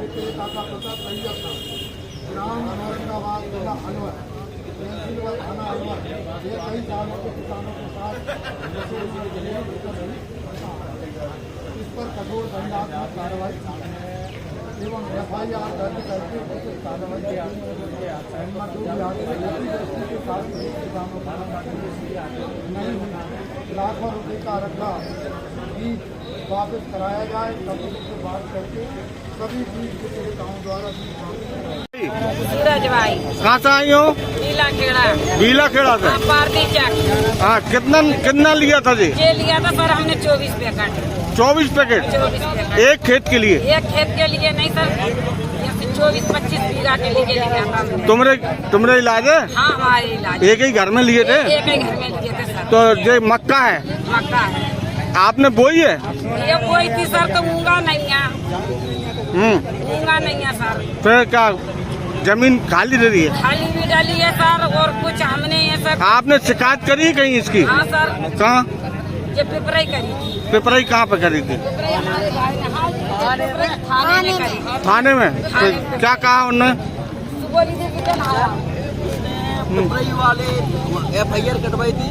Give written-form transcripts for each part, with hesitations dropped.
विक्रेता का पता तैयब था, ग्राम औरंगाबाद जिला अलवर, तहसील व थाना अलवर। ये कई सालों के किसानों के साथ इस पर कठोर दंडात्मक कार्रवाई एवं FIR दर्ज करके उचित कार्रवाई के साथ किसानों का नहीं लाखों रुपए का रखा बीज वापस कराया जाए। कभी से बात करके सभी बीज विक्रेताओं द्वारा सूरज भाई कहाँ से आई हो? बीला खेड़ा से। पारदी चक। हाँ, कितना लिया था जी? ये लिया था सर हमने 24 पैकेट। 24 पैकेट 24 पैकेट एक खेत के लिए? एक खेत के लिए नहीं सर, 24-25 बीघा के लिए लिया था हमने। तुम्हारे इलाज है? हाँ हमारे इलाज एक ही घर में लिए थे? एक ही घर में लिए थे सर। तो ये मक्का है? मक्का है। आपने बोई है? ये बोई थी सर, तो मूंगा नहीं है। मूंगा नहीं है सर। फिर क्या जमीन खाली दे रही है? खाली भी डाली है सर, और कुछ हमने ये सर। आपने शिकायत करी कहीं इसकी? हाँ सर। कहाँ? ये पिपराई करी थी। पिपराई कहाँ पे करी थी? पिपराई हमारे भाई ने, हाँ, थाने में करी। थाने में? तो क्या कहा उन्होंने? बोली थी कि चल आया। पिपराई वाले FIR कटवाई थी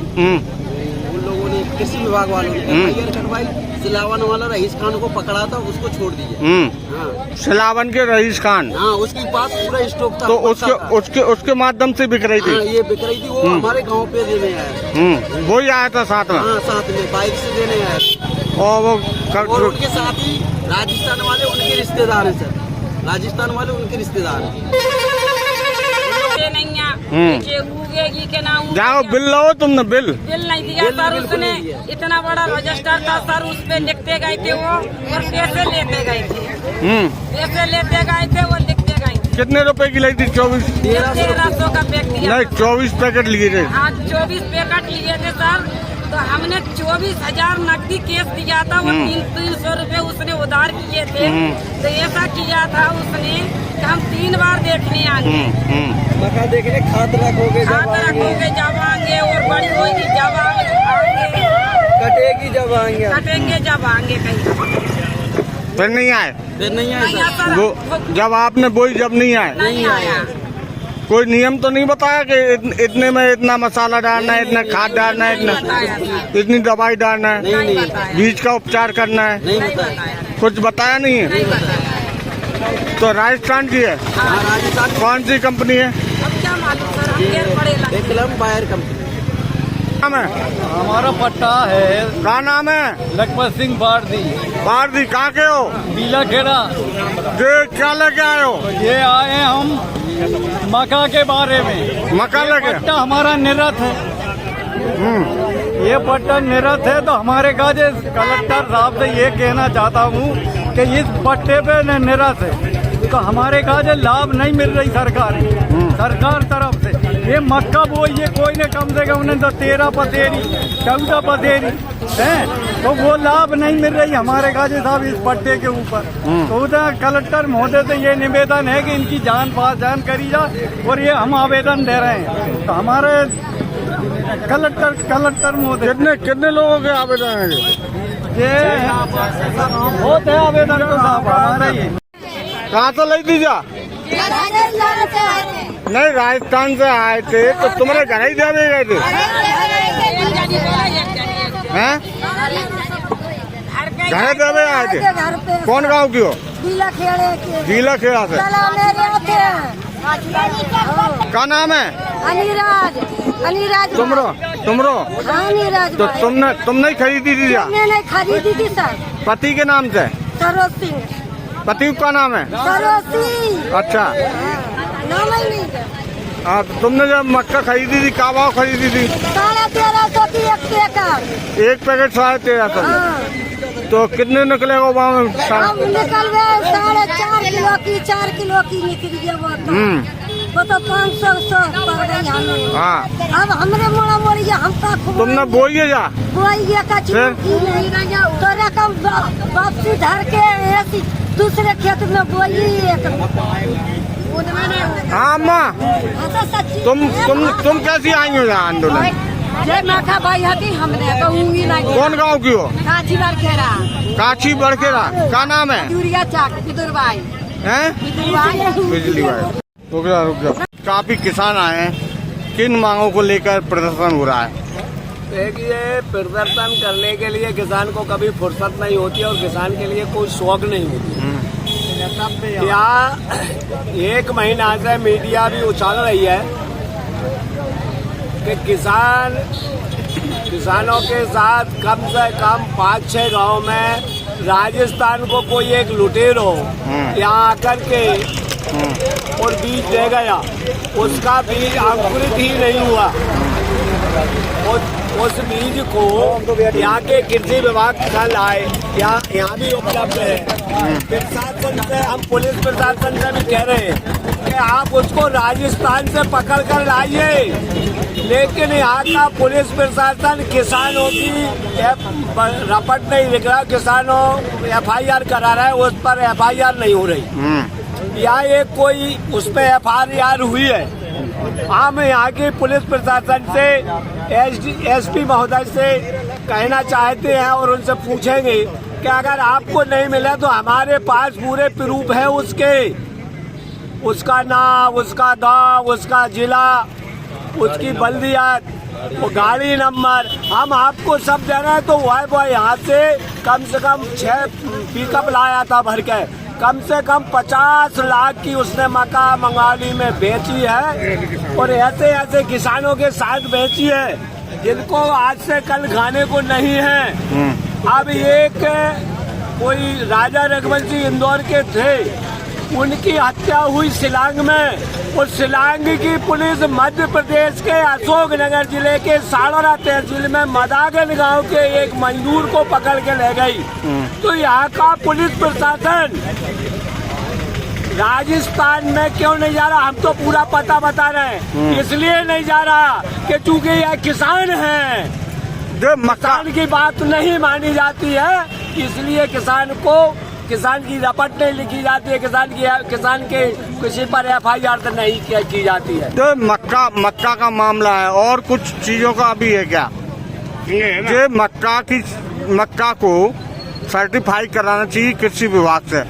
उन लोगों ने, कृषि विभाग वालों ने FIR कटवाई। सिलावन वाला रईस खान को पकड़ा था, उसको छोड़ दिया। हाँ। सिलावन के रईस खान? हाँ, उसके पास पूरा स्टॉक था। तो उसके माध्यम से बिक रही थी? हाँ, ये बिक रही थी। वो हमारे गांव पे देने आया। वो ही आया था साथ में? हाँ, साथ में बाइक से देने आया। और वो और उनके साथ ही राजस्थान वाले उनके रिश्तेदार हैं सर। राजस्थान वाले उनके रिश्तेदार हैं। जाओ बिल लो। तुमने बिल नहीं दिया सर उसने। इतना बड़ा रजिस्टर था सर, उस पे लिखते गए थे वो, और पैसे लेते गए थे। पैसे लेते गए थे, वो लिखते गए थे। कितने रुपए की लाई थी? 1300 का पैक दिया। नहीं, 24 पैकेट लिए थे। हाँ 24 पैकेट लिए थे सर। तो हमने 24,000 नकदी केस दिया था। वो 300 रुपए उसने उधार किए थे। तो ऐसा किया था उसने कि हम 3 बार देखने आएंगे। मक्का देखने खाद रखोगे जब आएंगे, और बड़ी होगी जब आएंगे, कटेगी जब आएंगे, कटेंगे जब आएंगे। कहीं फिर नहीं आए? फिर नहीं आए सर। वो जब आपने बोई जब नहीं आए? नहीं आया। कोई नियम तो नहीं बताया कि इतने में इतना मसाला डालना है, इतना खाद डालना है, इतनी दवाई डालना है, बीज का उपचार करना है? नहीं बताया। कुछ बताया नहीं है? तो राजस्थान की है? राजस्थान। कौन सी कंपनी है? अब क्या मालूम सर, हम ढेर बड़े लगे। विक्रम बायर कंपनी नाम है? हमारा पट्टा है। क्या नाम है? लखपत सिंह बारदी। बारदी कहाँ के हो? बीला खेड़ा। ये क्या लेके आए हो? ये आए हैं हम मक्का के बारे में। मक्का लेके? पट्टा हमारा निरत है। ये पट्टा निरत है, तो हमारे काजे कलेक्टर साहब से ये कहना चाहता हूँ कि इस पट्टे पे निरत है, तो हमारे काजे लाभ नहीं मिल रही सरकार तरफ से। ये मक्का बोई ये कोई ने कम से कम उन्हें तो 13 पसेरी 14 पसेरी है, तो वो लाभ नहीं मिल रही हमारे काजे साहब इस पट्टे के ऊपर। तो उधर कलेक्टर महोदय से ये निवेदन है कि इनकी जान पहचान करी जाए, और ये हम आवेदन दे रहे हैं। तो हमारे कलेक्टर महोदय कितने लोगों के आवेदन है? ये बहुत है आवेदन तो साहब हमारा ही। कहाँ से लाई थी जा? नहीं, राजस्थान से आए थे, तो तुम्हारे घर ही जाने गए थे? हैं? घर जाने आए थे? कौन गांव की हो? गीला खेड़ा से। क्या नाम है? अनिराज। तुमरो अनिराज। तो तुमने खरीदी थी जा? नहीं खरीदी थी सर। पति के नाम से? सरोज सिंह। पति का नाम है? सरोज सिंह। अच्छा। नाम ही नहीं है। हाँ, तो तुमने जब मक्का खरीदी थी क्या भाव खरीदी थी? 1350 की एक पैकेट। एक पैकेट 1350। तो कितने निकले वो वहाँ? हम निकल गए 4.5 किलो की, 4 किलो की निकली है वो तो 500 पड़ गई हमें। हाँ, अब हमरे मोड़ा मोड़ी हमका तुमने बोई है जा? बोई का तो रकम वापसी धर के ऐसी दूसरे खेत में बोई। हाँ अम्मा, तुम कैसी आई हो यहाँ आंदोलन? जय माखा भाई हती हमने कहूँगी नहीं। कौन गांव की हो? काची बड़खेड़ा। काची बड़खेड़ा। क्या नाम है? यूरिया चाक पितुर भाई। हैं? बिजली वाले। रुक जा। काफी किसान आए हैं, किन मांगों को लेकर प्रदर्शन हो रहा है? देखिए, प्रदर्शन करने के लिए किसान को कभी फुर्सत नहीं होती और किसान के लिए कोई शौक नहीं होती। यहाँ 1 महीना से मीडिया भी उछाल रही है कि किसानों के साथ कम से कम 5-6 गांव में राजस्थान को कोई एक लुटेरो यहाँ आकर के और बीज दे गया, उसका बीज अंकुरित ही नहीं हुआ। उस बीज को यहाँ के कृषि विभाग कल आए, यहाँ भी उपलब्ध है। प्रशासन से, हम पुलिस प्रशासन से भी कह रहे हैं कि आप उसको राजस्थान से पकड़ कर लाइए, लेकिन यहाँ का पुलिस प्रशासन किसानों की रपट नहीं दिख रहा। किसानों FIR करा रहा है, उस पर FIR नहीं हो रही। यहाँ एक कोई उस पर FIR हुई है। हम यहाँ के पुलिस प्रशासन से SP महोदय से कहना चाहते हैं और उनसे पूछेंगे कि अगर आपको नहीं मिला तो हमारे पास पूरे प्रूफ है उसका नाम, उसका गांव, उसका जिला, उसकी बल्दियात, वो गाड़ी नंबर, हम आपको सब दे रहे हैं। तो वो यहाँ से कम 6 पिकअप लाया था भर के, कम से कम 50 लाख की उसने मक्का मंगाली में बेची है और ऐसे किसानों के साथ बेची है जिनको आज से कल खाने को नहीं है। अब एक कोई राजा रघुवंशी इंदौर के थे, उनकी हत्या हुई शिलांग में। और शिलांग की पुलिस मध्य प्रदेश के अशोकनगर जिले के साड़ोरा तहसील में मदागन गांव के एक मजदूर को पकड़ के ले गई। तो यहाँ का पुलिस प्रशासन राजस्थान में क्यों नहीं जा रहा? हम तो पूरा पता बता रहे हैं, इसलिए नहीं जा रहा कि चूंकि यह किसान हैं, जो किसान की बात नहीं मानी जाती है, इसलिए किसान की रपट नहीं लिखी जाती है, किसान के किसी पर FIR नहीं की जाती है। तो मक्का का मामला है और कुछ चीजों का भी है क्या? ये मक्का को सर्टिफाई कराना चाहिए कृषि विभाग से,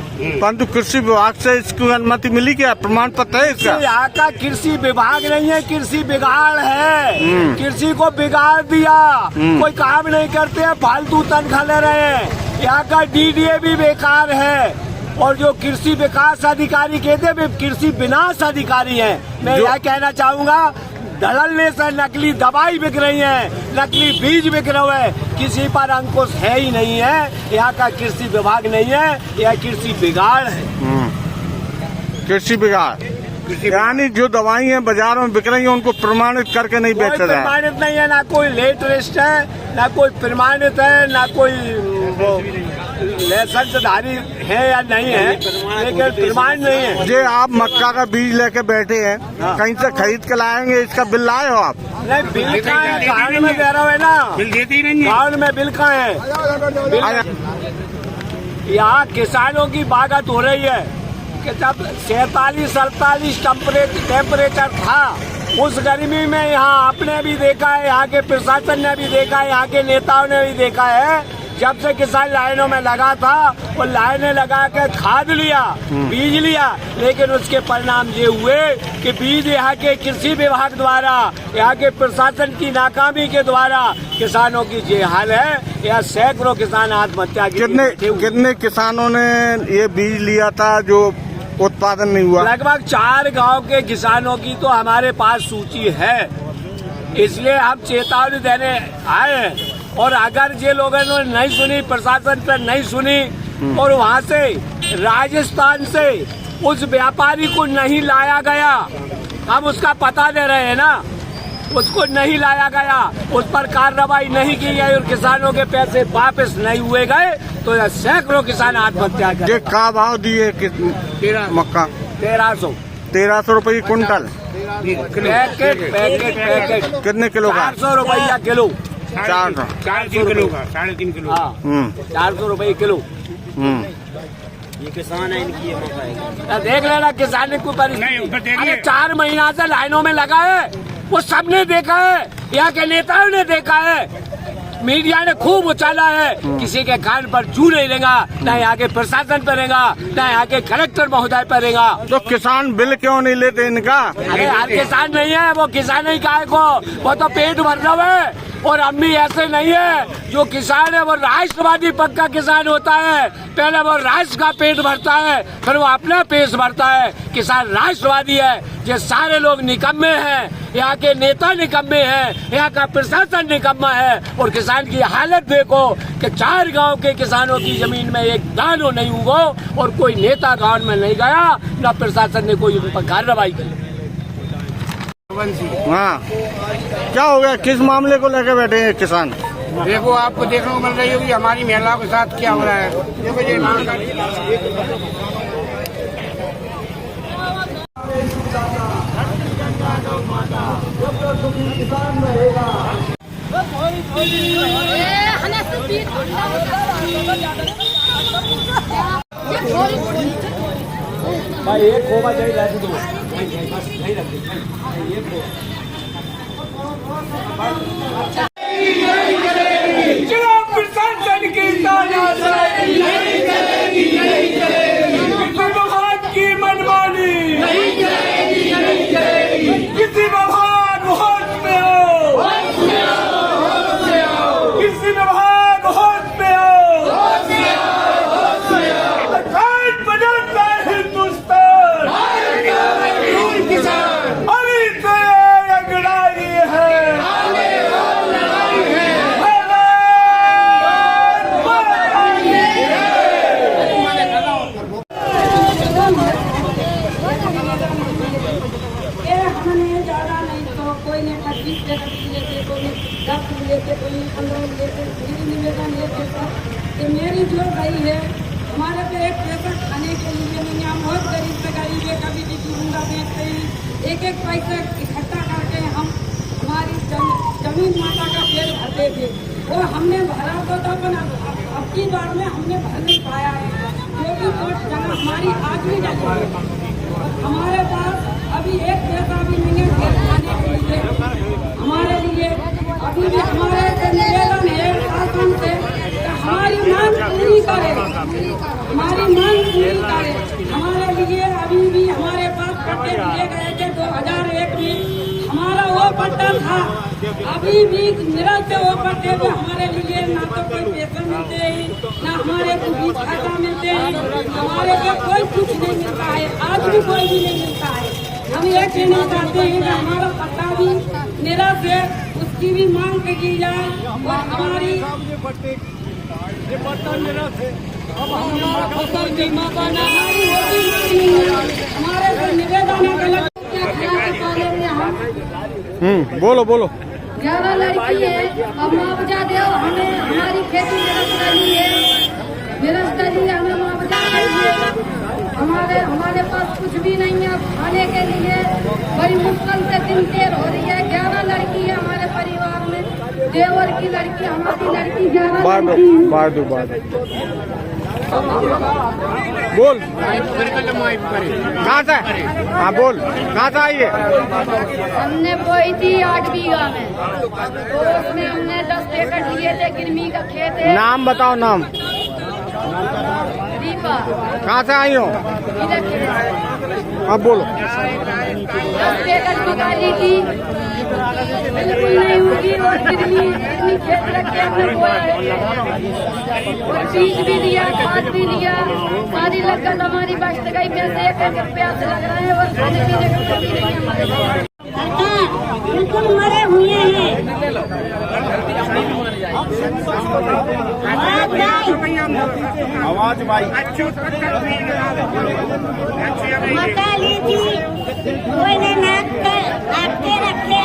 परंतु कृषि विभाग से इसकी अनुमति मिली क्या? प्रमाण पत्र है इसका? यहाँ का कृषि विभाग नहीं है, कृषि बिगाड़ है। कृषि को बिगाड़ दिया, कोई काम नहीं करते हैं, फालतू तनख्वाह ले रहे हैं। यहाँ का DDA भी बेकार है और जो कृषि विकास अधिकारी कहते हैं कृषि विनाश अधिकारी है। मैं यह कहना चाहूँगा, दलने से नकली दवाई बिक रही है, नकली बीज बिक रहे हैं, किसी पर अंकुश है ही नहीं है। यहाँ का कृषि विभाग नहीं है, यह कृषि बिगाड़ है। कृषि बिगाड़ यानी जो दवाइयाँ बाजारों में बिक रही हैं उनको प्रमाणित करके नहीं बेचा जाए। प्रमाणित नहीं है, ना कोई लेट लिस्ट है, ना कोई प्रमाणित है, ना कोई लाइसेंसधारी है या नहीं है, लेकिन प्रमाण नहीं है। जे आप मक्का का बीज लेके बैठे हैं, कहीं से खरीद के लाएंगे, इसका बिल लाए हो आप? नहीं, बिल कहाँ है? गाँव में दे रहा है ना, बिल देते ही नहीं है। गाँव में बिल कहाँ है? यहाँ किसानों की बागत हो रही है कि जब 47-48 टेम्परेचर था, उस गर्मी में यहाँ आपने भी देखा है, यहाँ के प्रशासन ने भी देखा है, यहाँ के नेताओं ने भी देखा है, जब से किसान लाइनों में लगा था वो लाइनें लगा के खाद लिया, बीज लिया, लेकिन उसके परिणाम ये हुए कि बीज यहाँ के कृषि विभाग द्वारा, यहाँ के प्रशासन की नाकामी के द्वारा किसानों की ये हाल है। यहाँ सैकड़ों किसान आत्महत्या की। कितने किसानों ने ये बीज लिया था जो उत्पादन नहीं हुआ? लगभग 4 गांव के किसानों की तो हमारे पास सूची है, इसलिए हम चेतावनी देने आए हैं। और अगर ये लोगों ने नहीं सुनी, प्रशासन पर नहीं सुनी और वहाँ से राजस्थान से उस व्यापारी को नहीं लाया गया, हम उसका पता दे रहे हैं ना, उसको नहीं लाया गया, उस पर कार्रवाई नहीं की गई और किसानों के पैसे वापस नहीं हुए गए, तो सैकड़ों किसान आत्महत्या कर। ये क्या भाव दिए मक्का? 1300 रुपये क्विंटल। पैकेट कितने किलो का? 400 रुपया किलो। 400 किलो का, 3.5 किलो। 400 रुपये किलो। ये किसान है, इनकी मक्का देख लेना किसान को परिस्थिति। 4 महीना से लाइनों में लगा है, वो सबने देखा है, यहाँ के नेताओं ने देखा है। मीडिया ने खूब उछाला है, किसी के कान पर जू नहीं लेगा, न यहाँ के प्रशासन पर रहेगा, न यहाँ के कलेक्टर महोदय पर रहेगा। तो किसान बिल क्यों नहीं लेते इनका? अरे हर किसान नहीं है, वो किसान ही काय को, वो तो पेट भर रहा है। और अम्मी ऐसे नहीं है, जो किसान है वो राष्ट्रवादी पक्का किसान होता है। पहले वो राष्ट्र का पेट भरता है, फिर वो अपना पेट भरता है। किसान राष्ट्रवादी है। ये सारे लोग निकम्मे हैं, यहाँ के नेता निकम्मे हैं, यहाँ का प्रशासन निकम्मा है। और किसान की हालत देखो कि 4 गांव के किसानों की जमीन में एक दानो नहीं उगो और कोई नेता गांव में नहीं गया, न प्रशासन ने कोई उन पर कार्रवाई की। हाँ, क्या हो गया? किस मामले को लेकर बैठे हैं किसान? देखो, आपको देखने को मिल रही होगी हमारी महिलाओं के साथ क्या हो रहा है। देखो ये भाई एक खोबा चाहिए रख दो, नहीं रख दो। जिला प्रशासन की तानाशाही नहीं चलेगी, नहीं चलेगी। विभाग की मनमानी नहीं चलेगी, नहीं चलेगी। किसी विभाग होश में हो, होश में हो, होश में हो। किसी विभाग होश में हो, होश में हो, होश में हो। अखाड़ बजाता है हिंदुस्तान, किसान अभी तो अंगड़ाई है, हमने ज्यादा नहीं तो कोई ने 25 लेते, कोई ने 10 लेते, कोई ने 15 लेते। मेरी निवेदन ये था कि मेरी जो भाई है, हमारे पे एक पैसा खाने के लिए नहीं, हम बहुत गरीब से गरीब है, कभी भी चूंगा बेचते हैं, एक एक पैसा इकट्ठा करके हम हमारी जमीन माता का पेड़ भरते थे। वो हमने भरा तो था, अब की बार में हमने भर नहीं पाया है, जो भी वोट जगह हमारी आज भी जगह हमारे पास अभी एक पैसा भी नहीं है खाने के लिए। हमारे लिए अभी भी हमारे निवेदन है शासन से कि हमारी मांग पूरी करे, हमारी मांग पूरी करे। हमारे लिए अभी भी हमारे पास पट्टे दिए गए थे 2001 में, हमारा वो पट्टा था, अभी भी निरंतर वो पट्टे पे हमारे लिए ना तो कोई पैसा मिलते हैं, ना हमारे को बीज खाता मिलते हैं, हमारे को कोई कुछ नहीं मिलता है, आज भी कोई भी नहीं मिलता है। हम ये कहना चाहते हैं कि हमारा पट्टा भी निरंतर है, उसकी भी मांग की जाए। और हमारी ये पट्टा निरस्त है, अब फसल बीमा करना हमारी होती नहीं है। हमारे से निवेदन है गलत बोलो बोलो। 11 लड़की है, अब मुआवजा दो हमें, हमारी खेती निरस्त करनी है, निरस्त करिए, हमें मुआवजा दीजिए। हमारे पास कुछ भी नहीं है खाने के लिए, बड़ी मुश्किल से दिन देर हो रही है। 11 लड़की है हमारे परिवार में, देवर की लड़की, हमारी लड़की 11 लड़की है। बोल कहाँ से? हाँ बोल, कहाँ से आई है? हमने बोई थी 8 बीघा में, तो उसमें हमने 10 एकड़ लिए थे, गिरमी का खेत है। नाम बताओ, नाम। दीपा। कहाँ से आई हो? अब बोलो। 10 एकड़ निकाली थी, बिल्कुल नहीं होगी। और गिरमी खेत रखे हमने बोया है, और बीज भी दिया, खाद भी दिया, सारी लगत हमारी बचत गई। पैसे 1 रुपया से लग रहे हैं, और खाने पीने का भी नहीं हमारे पास। बिल्कुल मरे हुए हैं। आवाज भाई। मका ली थी, कोई ने नाक के रखे,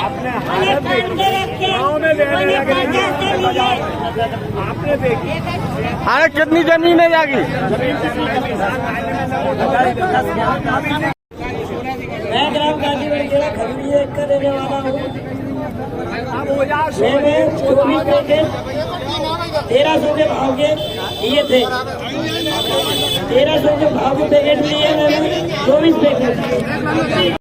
कोई कान के रखे, कोई ने कांचा से लिए। आपने देखी? अरे कितनी जमीन है जागी? मैं ग्राम गाजीपुर जिला खजूरी का रहने वाला हूँ। मैंने 24 पैकेट 1300 के भाव के लिए थे, 1300 के भाव के पैकेट लिए मैंने 24 पैकेट।